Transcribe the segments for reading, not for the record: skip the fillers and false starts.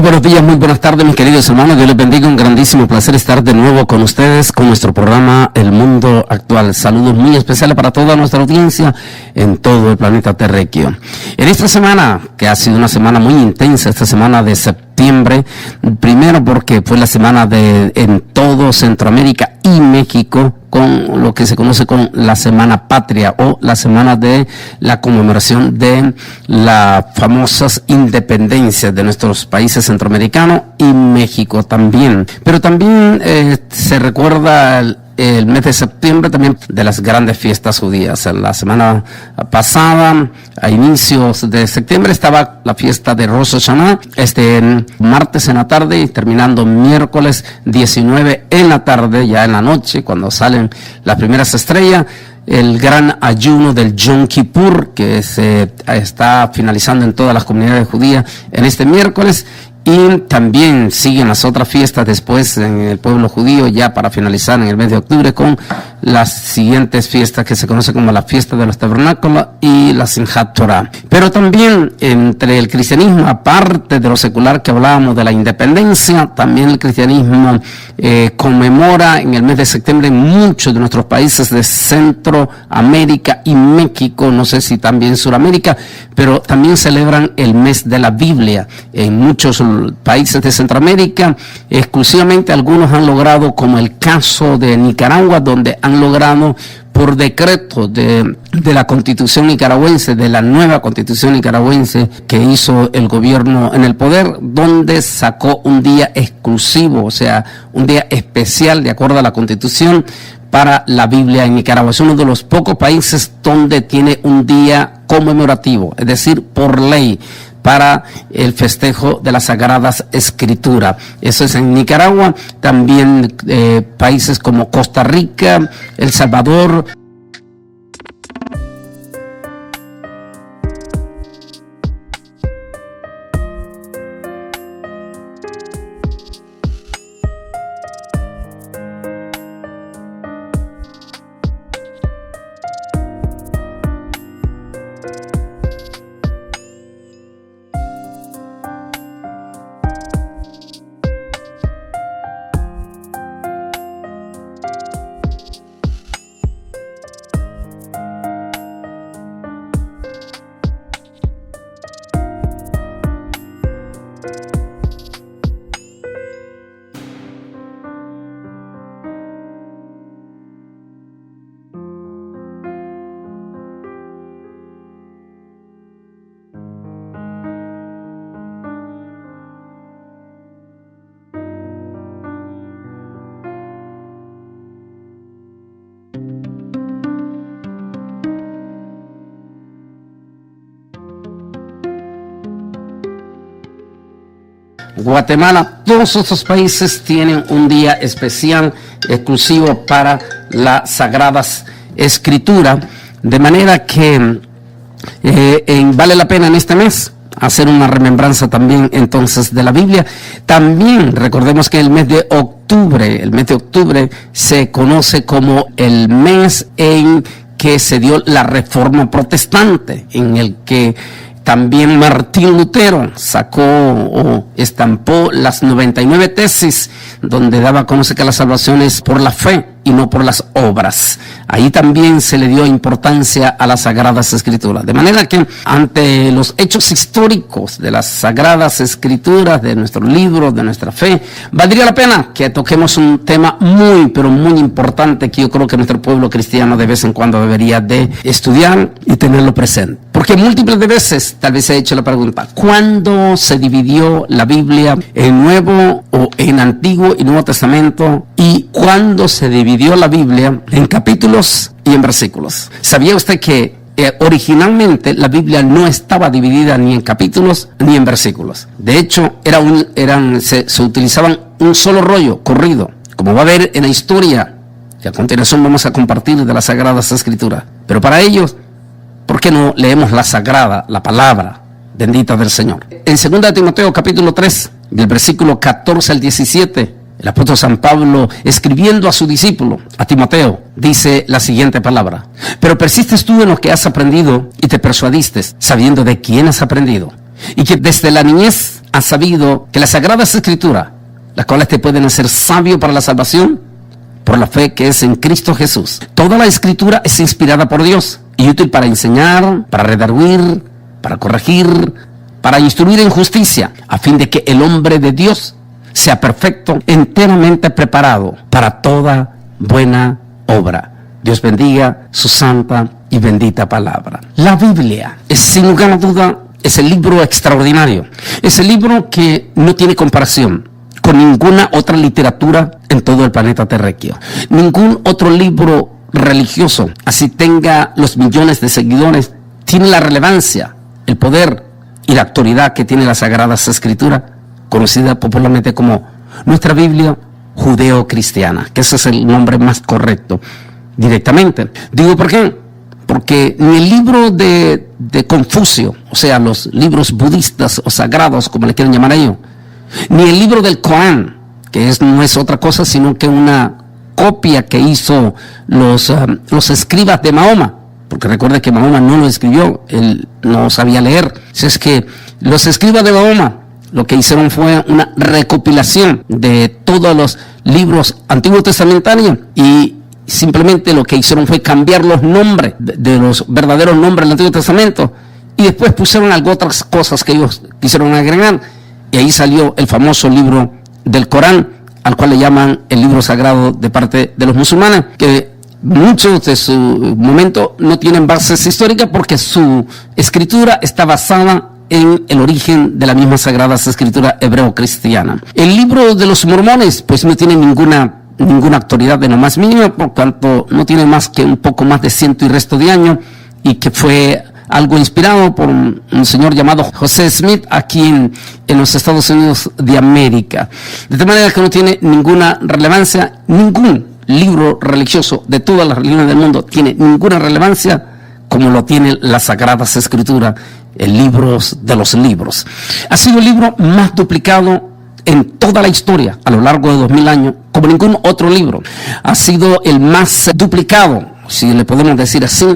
Muy buenos días, muy buenas tardes, mis queridos hermanos. Dios les bendiga. Un grandísimo placer estar de nuevo con ustedes con nuestro programa El Mundo Actual. Saludos muy especiales para toda nuestra audiencia en todo el planeta terráqueo. En esta semana, que ha sido una semana muy intensa, esta semana de septiembre, primero porque fue la semana en todo Centroamérica y México, con lo que se conoce como la Semana Patria o la semana de la conmemoración de las famosas independencias de nuestros países centroamericanos y México también. Pero también se recuerda el mes de septiembre también de las grandes fiestas judías. En la semana pasada, a inicios de septiembre, estaba la fiesta de Rosh Hashanah, martes en la tarde y terminando miércoles 19 en la tarde, ya en la noche, cuando salen las primeras estrellas, el gran ayuno del Yom Kippur, que se está finalizando en todas las comunidades judías en este miércoles. Y también siguen las otras fiestas después en el pueblo judío, ya para finalizar en el mes de octubre con las siguientes fiestas que se conocen como la fiesta de los tabernáculos y la Simchat Torah. Pero también entre el cristianismo, aparte de lo secular que hablábamos de la independencia, también el cristianismo conmemora en el mes de septiembre en muchos de nuestros países de Centroamérica y México, no sé si también Suramérica, pero también celebran el mes de la Biblia en muchos países de Centroamérica. Exclusivamente algunos han logrado, como el caso de Nicaragua, donde han logrado por decreto de la Constitución nicaragüense, de la nueva Constitución nicaragüense que hizo el gobierno en el poder, donde sacó un día exclusivo, o sea, un día especial de acuerdo a la Constitución para la Biblia en Nicaragua. Es uno de los pocos países donde tiene un día conmemorativo, es decir, por ley, para el festejo de las Sagradas Escrituras. Eso es en Nicaragua. También países como Costa Rica, El Salvador. Guatemala, todos estos países tienen un día especial, exclusivo para las Sagradas Escrituras, de manera que vale la pena en este mes hacer una remembranza también entonces de la Biblia. También recordemos que el mes de octubre se conoce como el mes en que se dio la Reforma Protestante, en el que también Martín Lutero sacó o estampó las 99 tesis, donde daba a conocer que la salvación es por la fe y no por las obras. Ahí también se le dio importancia a las Sagradas Escrituras. De manera que ante los hechos históricos de las Sagradas Escrituras, de nuestros libros, de nuestra fe, valdría la pena que toquemos un tema muy, pero muy importante que yo creo que nuestro pueblo cristiano de vez en cuando debería de estudiar y tenerlo presente. Porque múltiples de veces tal vez se ha hecho la pregunta: ¿cuándo se dividió la Biblia en Nuevo o en Antiguo y Nuevo Testamento? ¿Y cuándo se dividió la Biblia en capítulos y en versículos? ¿Sabía usted que originalmente la Biblia no estaba dividida ni en capítulos ni en versículos? De hecho, se utilizaban un solo rollo corrido, como va a ver en la historia que a continuación vamos a compartir de las Sagradas Escrituras. Pero para ellos, ¿por qué no leemos la palabra bendita del Señor? En 2 Timoteo capítulo 3, del versículo 14 al 17, el apóstol San Pablo, escribiendo a su discípulo, a Timoteo, dice la siguiente palabra: pero persistes tú en lo que has aprendido y te persuadiste, sabiendo de quién has aprendido, y que desde la niñez has sabido que las Sagradas Escrituras, las cuales te pueden hacer sabio para la salvación, por la fe que es en Cristo Jesús. Toda la Escritura es inspirada por Dios y útil para enseñar, para redarguir, para corregir, para instruir en justicia, a fin de que el hombre de Dios sea perfecto, enteramente preparado para toda buena obra. Dios bendiga su santa y bendita palabra. La Biblia es, sin lugar a duda, es el libro extraordinario. Es el libro que no tiene comparación con ninguna otra literatura en todo el planeta terráqueo. Ningún otro libro religioso, así tenga los millones de seguidores, tiene la relevancia, el poder y la autoridad que tiene las Sagradas Escrituras, conocida popularmente como nuestra Biblia judeo-cristiana, que ese es el nombre más correcto directamente. Digo, ¿por qué? Porque ni el libro de Confucio, o sea, los libros budistas o sagrados, como le quieren llamar a ellos, ni el libro del Corán, que no es otra cosa sino que una copia que hizo los escribas de Mahoma, porque recuerde que Mahoma no lo escribió, él no sabía leer. Es que los escribas de Mahoma lo que hicieron fue una recopilación de todos los libros antiguos testamentarios y simplemente lo que hicieron fue cambiar los nombres de los verdaderos nombres del Antiguo Testamento y después pusieron algo otras cosas que ellos quisieron agregar y ahí salió el famoso libro del Corán, al cual le llaman el libro sagrado de parte de los musulmanes, que muchos de su momento no tienen bases históricas porque su escritura está basada en el origen de la misma Sagrada Escritura hebreo-cristiana. El libro de los mormones pues no tiene ninguna autoridad de lo más mínimo, por cuanto no tiene más que un poco más de 100 y resto de años, y que fue algo inspirado por un señor llamado José Smith aquí en los Estados Unidos de América. De tal manera que no tiene ninguna relevancia, ningún libro religioso de todas las religiones del mundo tiene ninguna relevancia como lo tiene las Sagradas Escrituras, el libro de los libros. Ha sido el libro más duplicado en toda la historia a lo largo de 2000 años, como ningún otro libro. Ha sido el más duplicado, si le podemos decir así,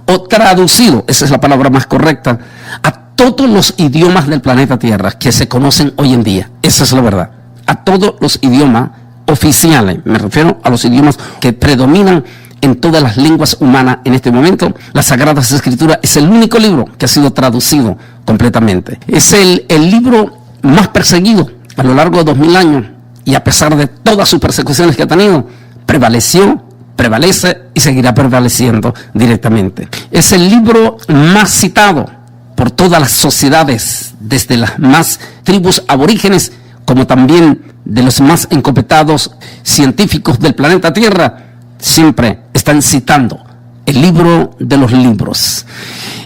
o traducido, esa es la palabra más correcta, a todos los idiomas del planeta Tierra que se conocen hoy en día. Esa es la verdad. A todos los idiomas oficiales, me refiero a los idiomas que predominan en todas las lenguas humanas en este momento. Las Sagradas Escrituras es el único libro que ha sido traducido completamente. Es el libro más perseguido a lo largo de 2000 años, y a pesar de todas sus persecuciones que ha tenido, prevaleció, prevalece y seguirá prevaleciendo directamente. Es el libro más citado por todas las sociedades, desde las más tribus aborígenes, como también de los más encopetados científicos del planeta Tierra. Siempre están citando el libro de los libros.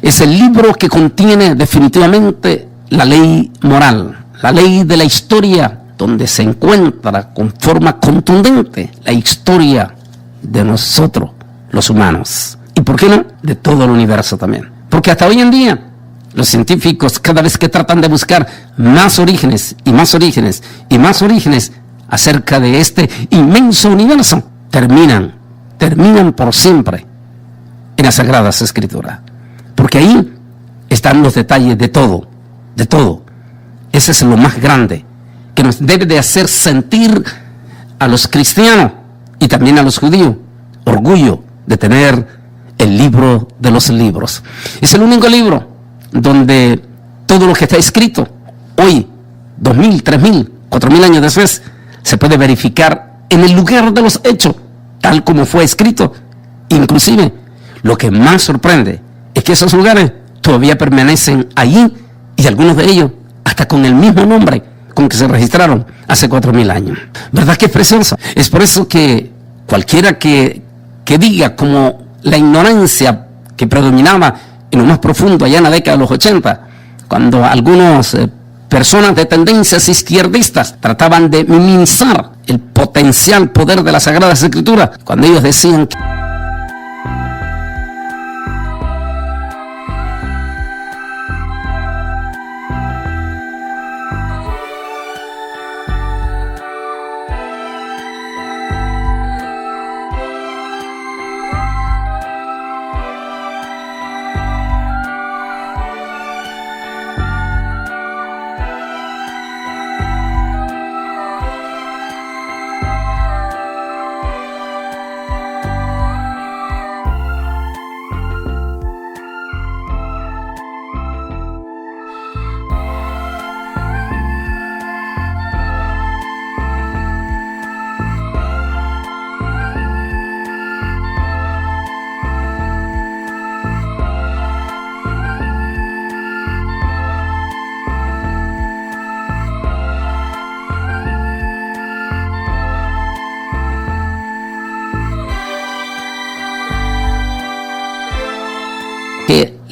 Es el libro que contiene definitivamente la ley moral, la ley de la historia, donde se encuentra con forma contundente la historia de nosotros, los humanos. ¿Y por qué no? De todo el universo también. Porque hasta hoy en día, los científicos, cada vez que tratan de buscar más orígenes y más orígenes y más orígenes acerca de este inmenso universo, terminan por siempre en las Sagradas Escrituras. Porque ahí están los detalles de todo, de todo. Ese es lo más grande que nos debe de hacer sentir a los cristianos y también a los judíos orgullo de tener el libro de los libros. Es el único libro donde todo lo que está escrito hoy, 2000, 3000, 4000 años después, se puede verificar en el lugar de los hechos, tal como fue escrito. Inclusive, lo que más sorprende es que esos lugares todavía permanecen allí, y algunos de ellos hasta con el mismo nombre con que se registraron hace 4000 años. ¿Verdad que es precioso? Es por eso que cualquiera que diga como la ignorancia que predominaba en lo más profundo allá en la década de los 80, cuando algunas personas de tendencias izquierdistas trataban de minimizar el potencial poder de las Sagradas Escrituras, cuando ellos decían que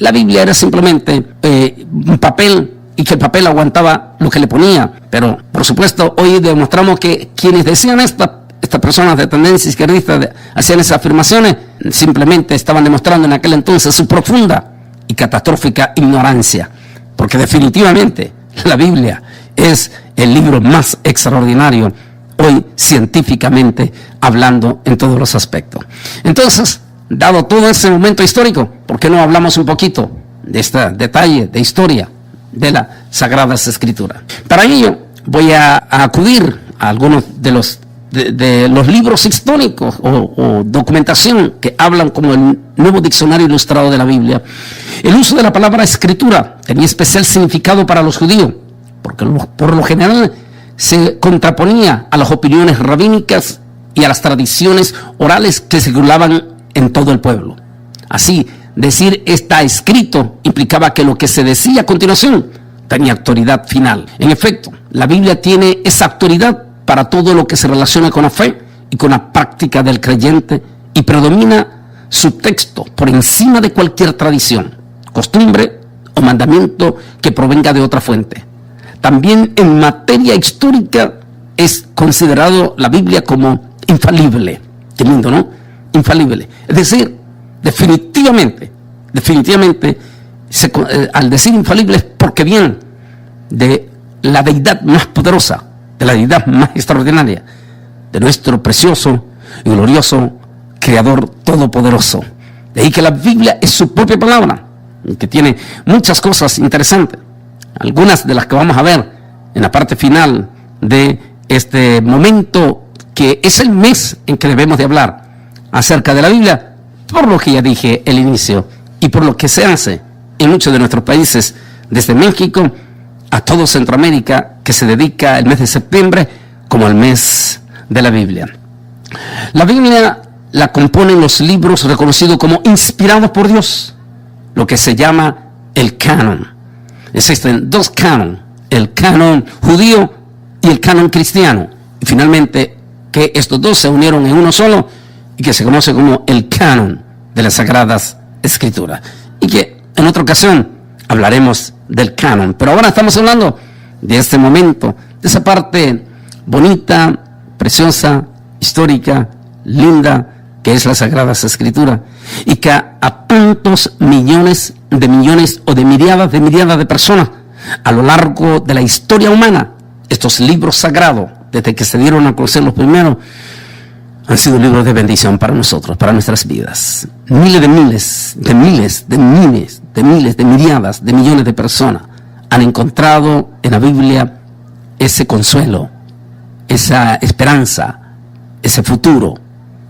la Biblia era simplemente un papel y que el papel aguantaba lo que le ponía. Pero, por supuesto, hoy demostramos que quienes decían estas personas de tendencia izquierdista hacían esas afirmaciones, simplemente estaban demostrando en aquel entonces su profunda y catastrófica ignorancia, porque definitivamente la Biblia es el libro más extraordinario hoy científicamente hablando en todos los aspectos. Entonces, dado todo ese momento histórico, ¿por qué no hablamos un poquito de este detalle de historia de las Sagradas Escrituras? Para ello voy a acudir a algunos de los libros históricos o documentación que hablan como el Nuevo Diccionario Ilustrado de la Biblia. El uso de la palabra escritura tenía especial significado para los judíos, porque por lo general se contraponía a las opiniones rabínicas y a las tradiciones orales que circulaban en todo el pueblo. Así, decir está escrito implicaba que lo que se decía a continuación tenía autoridad final. En efecto, la Biblia tiene esa autoridad para todo lo que se relaciona con la fe y con la práctica del creyente, y predomina su texto por encima de cualquier tradición, costumbre o mandamiento que provenga de otra fuente. También en materia histórica es considerado la Biblia como infalible. Qué lindo, ¿no? Infalible. Es decir, definitivamente, al decir infalible es porque viene de la deidad más poderosa, de la deidad más extraordinaria, de nuestro precioso y glorioso Creador Todopoderoso. De ahí que la Biblia es su propia palabra, que tiene muchas cosas interesantes, algunas de las que vamos a ver en la parte final de este momento, que es el mes en que debemos de hablar acerca de la Biblia, por lo que ya dije al inicio y por lo que se hace en muchos de nuestros países, desde México a todo Centroamérica, que se dedica el mes de septiembre como el mes de la Biblia. La Biblia la componen los libros reconocidos como inspirados por Dios, lo que se llama el canon. Existen dos canon, el canon judío y el canon cristiano, y finalmente que estos dos se unieron en uno solo y que se conoce como el canon de las Sagradas Escrituras, y que en otra ocasión hablaremos del canon. Pero ahora estamos hablando de este momento, de esa parte bonita, preciosa, histórica, linda, que es las Sagradas Escrituras, y que a tantos millones o de miriadas de personas a lo largo de la historia humana, estos libros sagrados, desde que se dieron a conocer los primeros, han sido libros de bendición para nosotros, para nuestras vidas. Miles, de miriadas, de millones de personas han encontrado en la Biblia ese consuelo, esa esperanza, ese futuro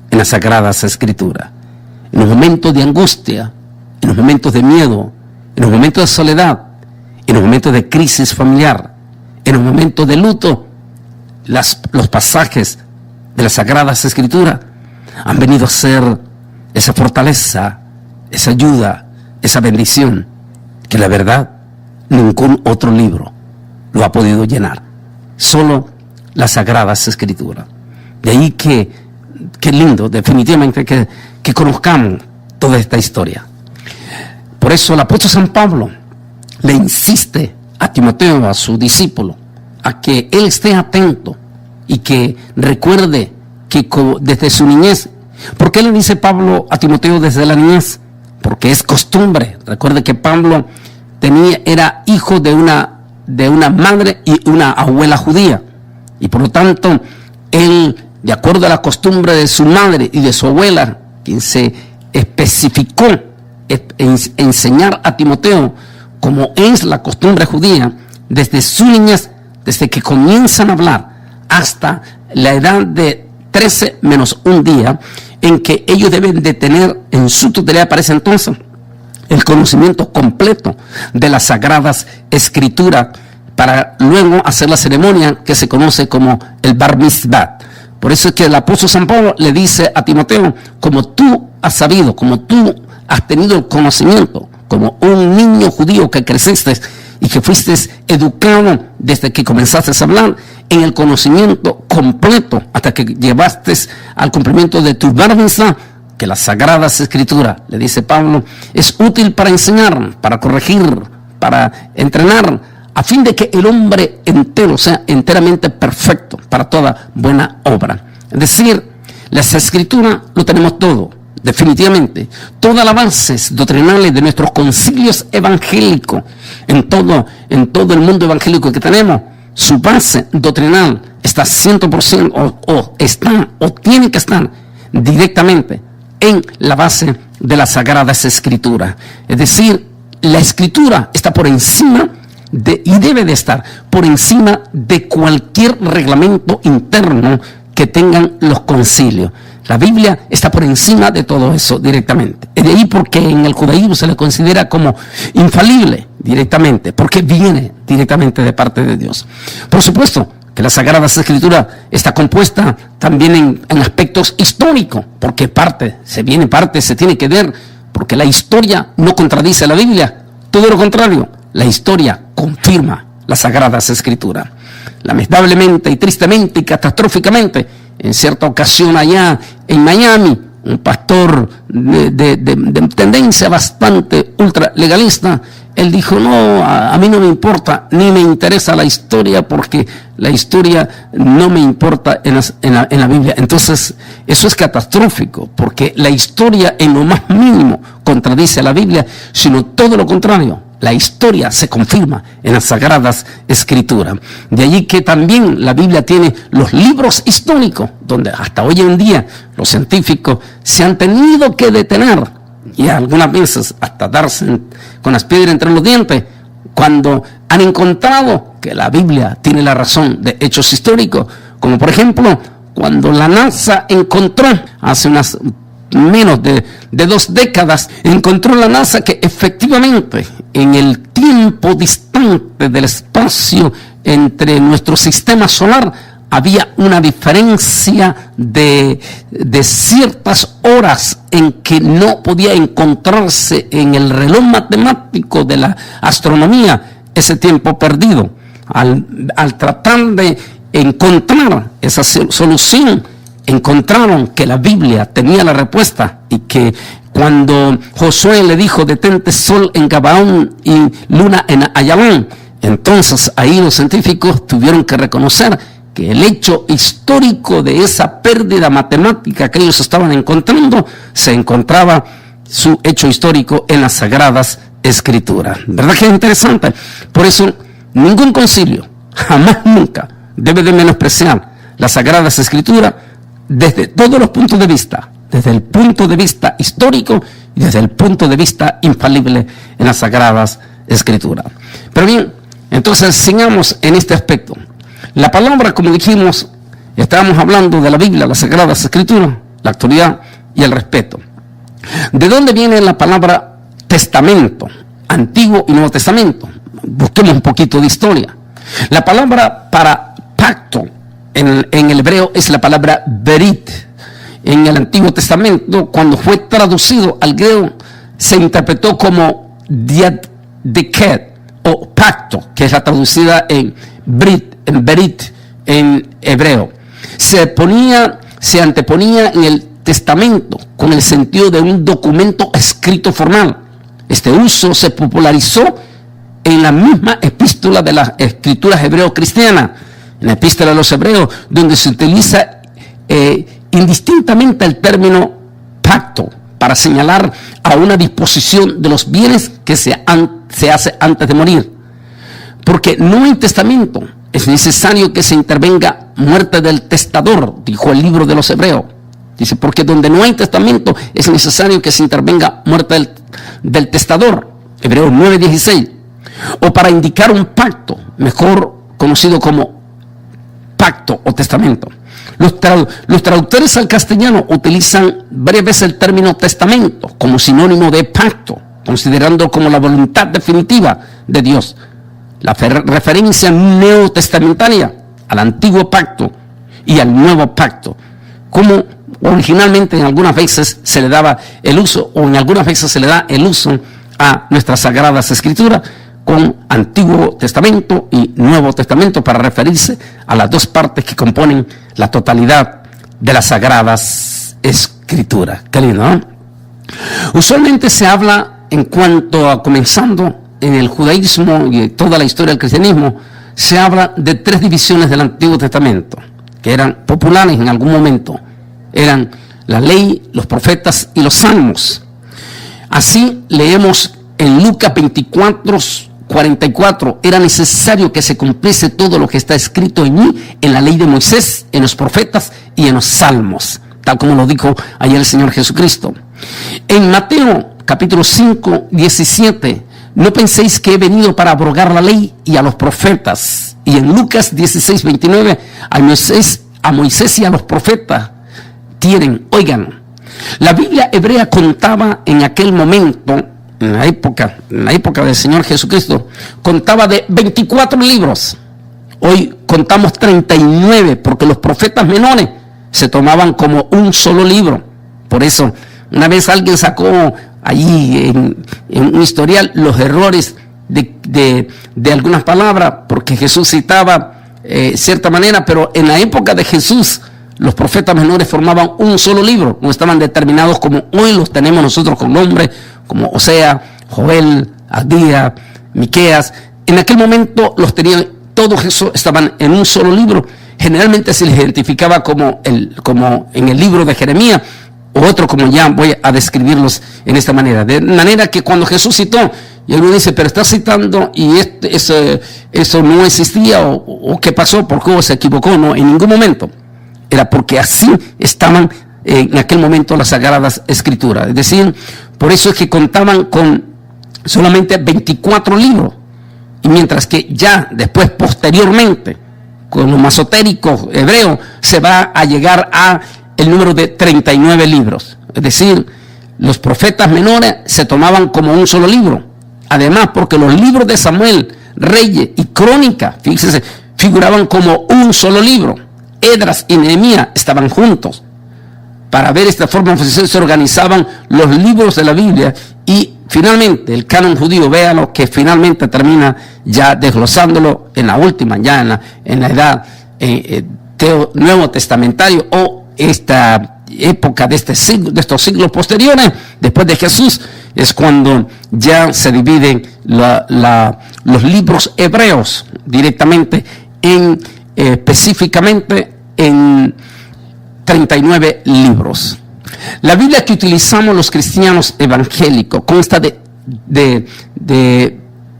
en las Sagradas Escrituras. En los momentos de angustia, en los momentos de miedo, en los momentos de soledad, en los momentos de crisis familiar, en los momentos de luto, los pasajes de las Sagradas Escrituras han venido a ser esa fortaleza, esa ayuda, esa bendición, que la verdad ningún otro libro lo ha podido llenar, solo las Sagradas Escrituras. De ahí que lindo, definitivamente, que conozcamos toda esta historia. Por eso el apóstol San Pablo le insiste a Timoteo, a su discípulo, a que él esté atento y que recuerde que desde su niñez. ¿Por qué le dice Pablo a Timoteo desde la niñez? Porque es costumbre. Recuerde que Pablo era hijo de una madre y una abuela judía, y por lo tanto él, de acuerdo a la costumbre de su madre y de su abuela, quien se especificó en enseñar a Timoteo como es la costumbre judía, desde su niñez, desde que comienzan a hablar hasta la edad de 13 menos un día, en que ellos deben de tener en su tutela para ese entonces el conocimiento completo de las Sagradas Escrituras, para luego hacer la ceremonia que se conoce como el Bar Mitzvah. Por eso es que el apóstol San Pablo le dice a Timoteo: como tú has sabido, como tú has tenido el conocimiento, como un niño judío que creciste y que fuiste educado desde que comenzaste a hablar en el conocimiento completo hasta que llevaste al cumplimiento de tu Bar Mitzvah, que las Sagradas Escrituras, le dice Pablo, es útil para enseñar, para corregir, para entrenar, a fin de que el hombre entero sea enteramente perfecto para toda buena obra. Es decir, las Escrituras lo tenemos todo, definitivamente. Todas las bases doctrinales de nuestros concilios evangélicos, en todo el mundo evangélico que tenemos, su base doctrinal está 100% o tiene que estar directamente en la base de las Sagradas Escrituras. Es decir, la Escritura está por encima y debe de estar por encima de cualquier reglamento interno que tengan los concilios. La Biblia está por encima de todo eso directamente. Es de ahí porque en el judaísmo se le considera como infalible directamente, porque viene directamente de parte de Dios. Por supuesto que la Sagrada Escritura está compuesta también en aspectos históricos, porque se tiene que ver, porque la historia no contradice a la Biblia, todo lo contrario, la historia confirma las Sagradas Escrituras. Lamentablemente y tristemente y catastróficamente, en cierta ocasión allá en Miami, un pastor de tendencia bastante ultralegalista, él dijo, no, a mí no me importa, ni me interesa la historia, porque la historia no me importa en la Biblia. Entonces, eso es catastrófico, porque la historia en lo más mínimo contradice a la Biblia, sino todo lo contrario. La historia se confirma en las Sagradas Escrituras. De allí que también la Biblia tiene los libros históricos, donde hasta hoy en día los científicos se han tenido que detener y algunas veces hasta darse con las piedras entre los dientes cuando han encontrado que la Biblia tiene la razón de hechos históricos, como por ejemplo cuando la NASA encontró hace unas menos de 2 décadas, encontró la NASA que efectivamente en el tiempo distante del espacio entre nuestro sistema solar había una diferencia de ciertas horas en que no podía encontrarse en el reloj matemático de la astronomía ese tiempo perdido. Al tratar de encontrar esa solución, encontraron que la Biblia tenía la respuesta, y que cuando Josué le dijo, detente sol en Gabaón y luna en Ayalón, entonces ahí los científicos tuvieron que reconocer que el hecho histórico de esa pérdida matemática que ellos estaban encontrando, se encontraba su hecho histórico en las Sagradas Escrituras. ¿Verdad que es interesante? Por eso, ningún concilio, jamás, nunca, debe de menospreciar las Sagradas Escrituras desde todos los puntos de vista, desde el punto de vista histórico y desde el punto de vista infalible en las Sagradas Escrituras. Pero bien, entonces sigamos en este aspecto. La palabra, como dijimos, estábamos hablando de la Biblia, las Sagradas Escrituras, la autoridad y el respeto. ¿De dónde viene la palabra testamento? Antiguo y Nuevo Testamento. Busquemos un poquito de historia. La palabra para pacto en el hebreo es la palabra berit. En el Antiguo Testamento, cuando fue traducido al griego, se interpretó como diadeket o pacto, que es la traducida en berit en hebreo. Se anteponía en el testamento con el sentido de un documento escrito formal. Este uso se popularizó en la misma epístola de las escrituras hebreo-cristianas, en la epístola de los hebreos, donde se utiliza indistintamente el término pacto para señalar a una disposición de los bienes que se hace antes de morir. Porque no hay testamento, es necesario que se intervenga muerte del testador, dijo el libro de los Hebreos. Dice, porque donde no hay testamento es necesario que se intervenga muerte del testador, Hebreos 9:16. O para indicar un pacto, mejor conocido como pacto o testamento. Los traductores al castellano utilizan varias veces el término testamento como sinónimo de pacto, considerando como la voluntad definitiva de Dios. La referencia neotestamentaria al antiguo pacto y al nuevo pacto, como originalmente en algunas veces se le daba el uso, o en algunas veces se le da el uso a nuestras Sagradas Escrituras, con Antiguo Testamento y Nuevo Testamento, para referirse a las dos partes que componen la totalidad de las Sagradas Escrituras. Escritura. Qué lindo, ¿no? Usualmente se habla en cuanto a comenzando en el judaísmo y toda la historia del cristianismo, se habla de 3 divisiones del Antiguo Testamento, que eran populares en algún momento. Eran la ley, los profetas y los salmos. Así leemos en Lucas 24:44, era necesario que se cumpliese todo lo que está escrito en mí, en la ley de Moisés, en los profetas y en los salmos, tal como lo dijo ayer el Señor Jesucristo. En Mateo capítulo 5:17, no penséis que he venido para abrogar la ley y a los profetas. Y en Lucas 16:29, a Moisés y a los profetas tienen, oigan, la Biblia hebrea contaba en aquel momento, en la época del Señor Jesucristo, contaba de 24 libros. Hoy contamos 39, porque los profetas menores se tomaban como un solo libro. Por eso, una vez alguien sacó allí en un historial los errores de algunas palabras, porque Jesús citaba cierta manera, pero en la época de Jesús los profetas menores formaban un solo libro, no estaban determinados como hoy los tenemos nosotros con nombres como Osea, Joel, Abdías, Miqueas. En aquel momento los tenían todos, esos estaban en un solo libro. Generalmente se les identificaba como en el libro de Jeremías, o otro como ya voy a describirlos en esta manera. De manera que cuando Jesús citó, y alguien dice, pero está citando y eso no existía, o qué pasó, por qué se equivocó. No, en ningún momento. Era porque así estaban en aquel momento las Sagradas Escrituras. Es decir, por eso es que contaban con solamente 24 libros. Y mientras que ya después, posteriormente, con los masotéricos hebreos, se va a llegar a el número de 39 libros. Es decir, los profetas menores se tomaban como un solo libro. Además, porque los libros de Samuel, Reyes y Crónicas, fíjense, figuraban como un solo libro. Esdras y Nehemías estaban juntos. Para ver esta forma se organizaban los libros de la Biblia, y finalmente el canon judío, véanlo, que finalmente termina ya desglosándolo en la última, ya en la edad nuevo testamentario, o esta época de estos siglos posteriores, después de Jesús, es cuando ya se dividen los libros hebreos directamente específicamente en 39 libros. La Biblia que utilizamos los cristianos evangélicos consta de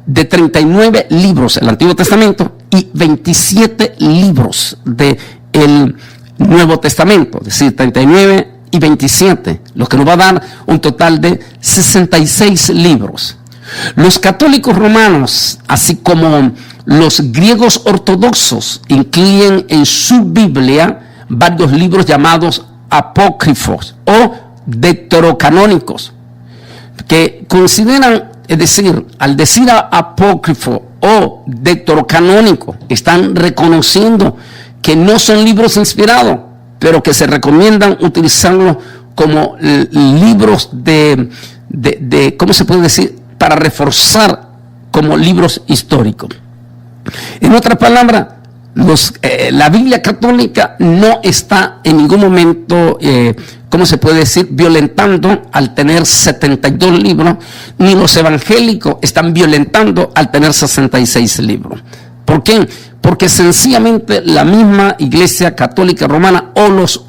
39 libros del Antiguo Testamento y 27 libros del Nuevo Testamento, es decir, 39 y 27, lo que nos va a dar un total de 66 libros. Los católicos romanos, así como los griegos ortodoxos, incluyen en su Biblia varios libros llamados apócrifos o deuterocanónicos, que consideran, es decir, al decir apócrifo o deuterocanónico, están reconociendo que no son libros inspirados, pero que se recomiendan utilizarlos como libros de ¿cómo se puede decir?, para reforzar como libros históricos. En otras palabras, la Biblia católica no está en ningún momento, ¿cómo se puede decir?, violentando al tener 72 libros, ni los evangélicos están violentando al tener 66 libros. ¿Por qué? Porque sencillamente la misma Iglesia Católica Romana o los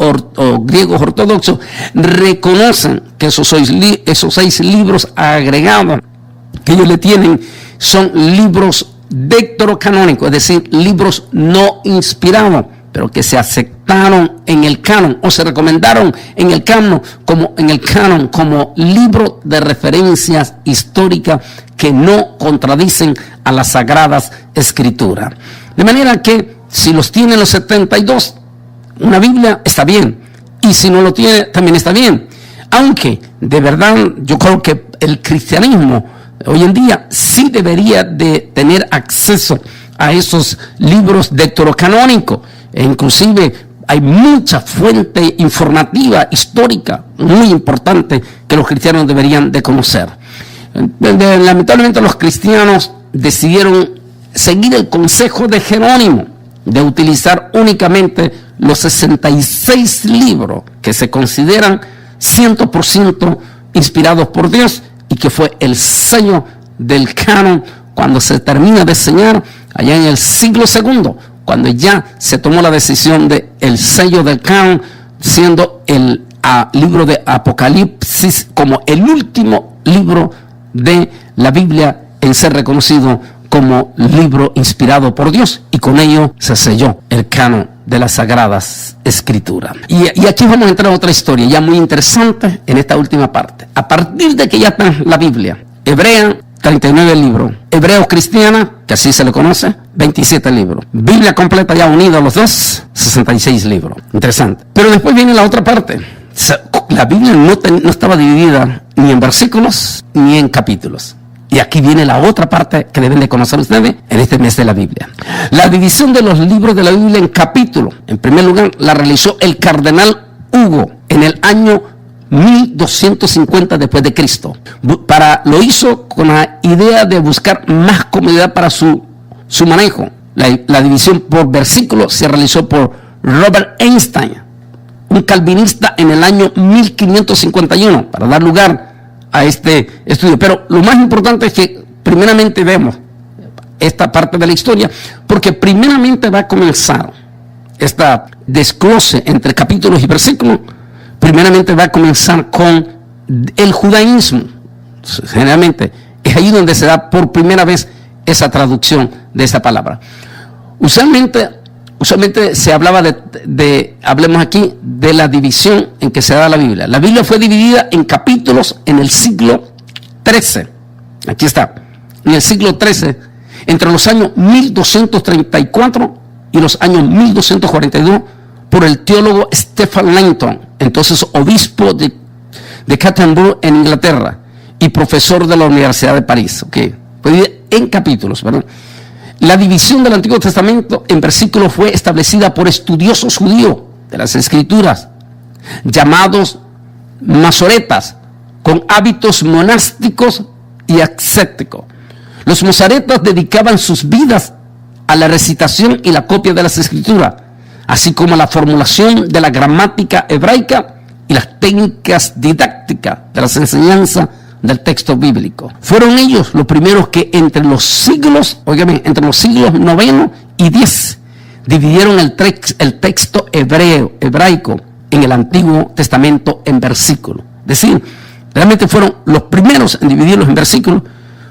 griegos ortodoxos reconocen que esos 6 libros agregados que ellos le tienen son libros deuterocanónicos, es decir, libros no inspirados, pero que se aceptaron en el canon o se recomendaron en el canon como libro de referencias históricas que no contradicen a las Sagradas Escrituras. De manera que si los tienen los 72, una Biblia está bien, y si no lo tiene también está bien. Aunque de verdad yo creo que el cristianismo hoy en día sí debería de tener acceso a esos libros deuterocanónicos, e inclusive hay mucha fuente informativa, histórica, muy importante que los cristianos deberían de conocer. Lamentablemente los cristianos decidieron seguir el consejo de Jerónimo de utilizar únicamente los 66 libros que se consideran 100% inspirados por Dios, y que fue el sello del canon cuando se termina de sellar allá en el siglo II, cuando ya se tomó la decisión de el sello del canon, siendo el libro de Apocalipsis como el último libro de la Biblia en ser reconocido como libro inspirado por Dios, y con ello se selló el canon de las Sagradas Escrituras. Y aquí vamos a entrar a otra historia ya muy interesante en esta última parte. A partir de que ya está la Biblia hebrea, 39 libros, hebreo cristiana, que así se le conoce, 27 libros, Biblia completa ya unida a los dos, 66 libros. Interesante. Pero después viene la otra parte. La Biblia no estaba dividida ni en versículos ni en capítulos. Y aquí viene la otra parte que deben de conocer ustedes en este mes de la Biblia. La división de los libros de la Biblia en capítulos, en primer lugar, la realizó el cardenal Hugo en el año 1250 después de Cristo. Lo hizo con la idea de buscar más comodidad para su manejo. La división por versículos se realizó por Robert Einstein, un calvinista, en el año 1551, para dar lugar a este estudio. Pero lo más importante es que primeramente vemos esta parte de la historia, porque primeramente va a comenzar esta desglose entre capítulos y versículos. Primeramente va a comenzar con el judaísmo. Generalmente es ahí donde se da por primera vez esa traducción de esa palabra. Usualmente se hablaba hablemos aquí de la división en que se da la Biblia. La Biblia fue dividida en capítulos en el siglo XIII. Aquí está. En el siglo XIII, entre los años 1234 y los años 1242, por el teólogo Stephen Langton, entonces obispo de Canterbury en Inglaterra y profesor de la Universidad de París. Okay. Fue en capítulos, ¿verdad? La división del Antiguo Testamento en versículos fue establecida por estudiosos judíos de las Escrituras, llamados masoretas, con hábitos monásticos y ascéticos. Los masoretas dedicaban sus vidas a la recitación y la copia de las Escrituras, así como a la formulación de la gramática hebraica y las técnicas didácticas de las enseñanzas del texto bíblico. Fueron ellos los primeros que entre los siglos 9 y 10 dividieron el texto hebraico en el Antiguo Testamento en versículos. Es decir, realmente fueron los primeros en dividirlos en versículos,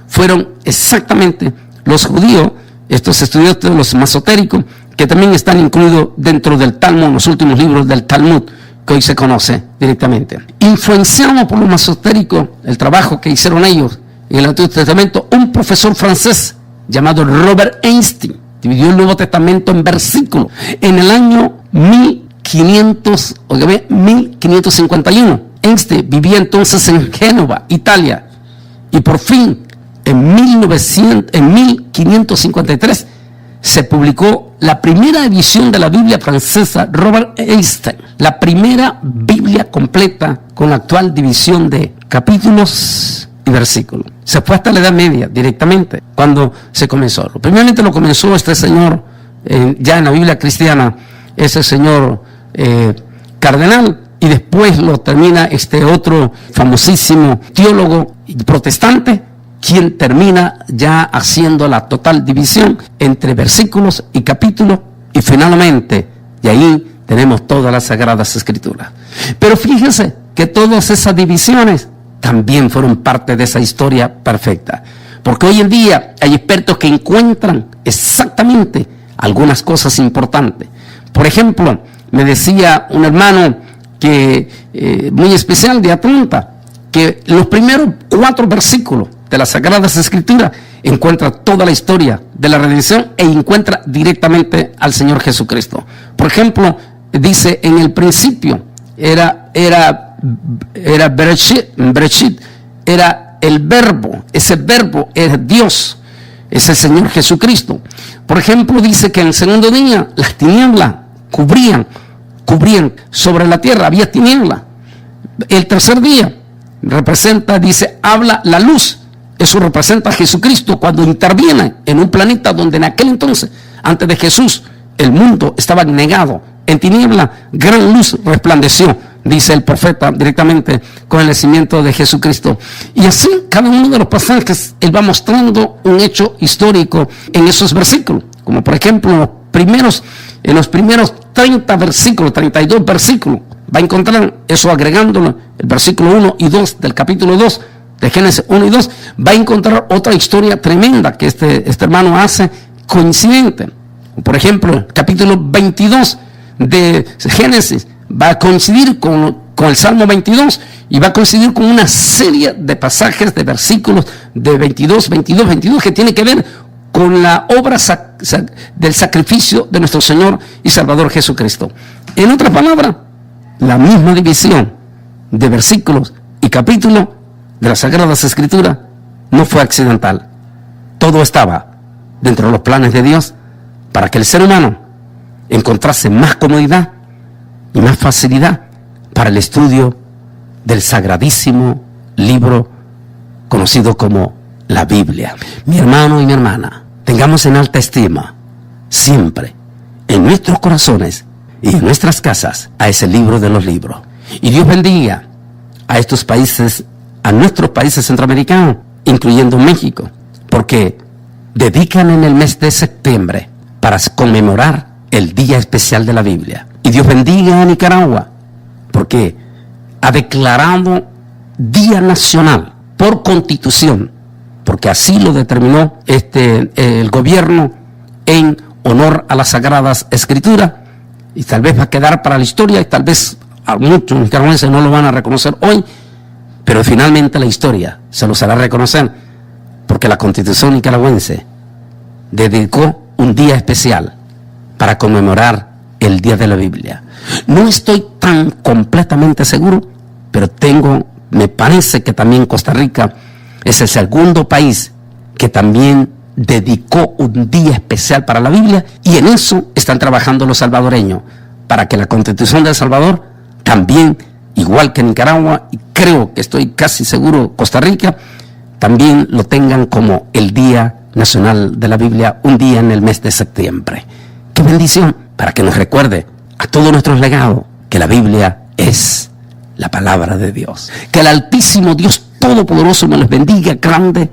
fueron exactamente los judíos, estos estudiantes, los masotéricos, que también están incluidos dentro del Talmud, los últimos libros del Talmud, que hoy se conoce directamente. Influenciado por los masotéricos, el trabajo que hicieron ellos en el Antiguo Testamento, un profesor francés llamado Robert Einstein dividió el Nuevo Testamento en versículos en el año 1551. Einstein vivía entonces en Génova, Italia, y por fin en 1553 se publicó la primera edición de la Biblia francesa Robert Einstein, la primera Biblia completa con la actual división de capítulos y versículos. Se fue hasta la Edad Media directamente cuando se comenzó. Primeramente lo comenzó este señor, ya en la Biblia cristiana, ese señor cardenal, y después lo termina este otro famosísimo teólogo protestante, quien termina ya haciendo la total división entre versículos y capítulos, y finalmente, y ahí tenemos todas las Sagradas Escrituras. Pero fíjense que todas esas divisiones también fueron parte de esa historia perfecta, porque hoy en día hay expertos que encuentran exactamente algunas cosas importantes. Por ejemplo, me decía un hermano que muy especial de Atlanta, que los primeros 4 versículos de las Sagradas Escrituras encuentra toda la historia de la redención e encuentra directamente al Señor Jesucristo. Por ejemplo, dice: en el principio era Bereshit, era el verbo, ese verbo era Dios, es el Señor Jesucristo. Por ejemplo, dice que en el segundo día las tinieblas cubrían sobre la tierra, había tinieblas. El tercer día representa, dice, habla la luz. Eso representa a Jesucristo cuando interviene en un planeta donde en aquel entonces, antes de Jesús, el mundo estaba negado. En tiniebla, gran luz resplandeció. dice el profeta directamente con el nacimiento de Jesucristo. Y así, cada uno de los pasajes, él va mostrando un hecho histórico en esos versículos. Como por ejemplo, en los primeros 30 versículos, 32 versículos, va a encontrar eso agregándolo, el versículo 1 y 2 del capítulo 2 de Génesis 1 y 2, va a encontrar otra historia tremenda que este hermano hace coincidente. Por ejemplo, el capítulo 22 de Génesis va a coincidir con el Salmo 22 y va a coincidir con una serie de pasajes, de versículos de 22 que tiene que ver con la obra del sacrificio de nuestro Señor y Salvador Jesucristo. En otras palabras, la misma división de versículos y capítulos de las Sagradas Escrituras no fue accidental. Todo estaba dentro de los planes de Dios para que el ser humano encontrase más comodidad y más facilidad para el estudio del sagradísimo libro conocido como la Biblia. Mi hermano y mi hermana, tengamos en alta estima siempre en nuestros corazones y en nuestras casas a ese libro de los libros. Y Dios bendiga a estos países, a nuestros países centroamericanos, incluyendo México, porque dedican en el mes de septiembre para conmemorar el día especial de la Biblia. Y Dios bendiga a Nicaragua, porque ha declarado Día Nacional por Constitución, porque así lo determinó el gobierno en honor a las Sagradas Escrituras, y tal vez va a quedar para la historia, y tal vez a muchos nicaragüenses no lo van a reconocer hoy, pero finalmente la historia se los hará reconocer, porque la Constitución nicaragüense dedicó un día especial para conmemorar el Día de la Biblia. No estoy tan completamente seguro, pero me parece que también Costa Rica es el segundo país que también dedicó un día especial para la Biblia, y en eso están trabajando los salvadoreños, para que la Constitución de El Salvador también, igual que Nicaragua, y creo que estoy casi seguro Costa Rica, también lo tengan como el Día Nacional de la Biblia, un día en el mes de septiembre. ¡Qué bendición! Para que nos recuerde a todos nuestros legados que la Biblia es la palabra de Dios. Que el Altísimo Dios Todopoderoso nos les bendiga grande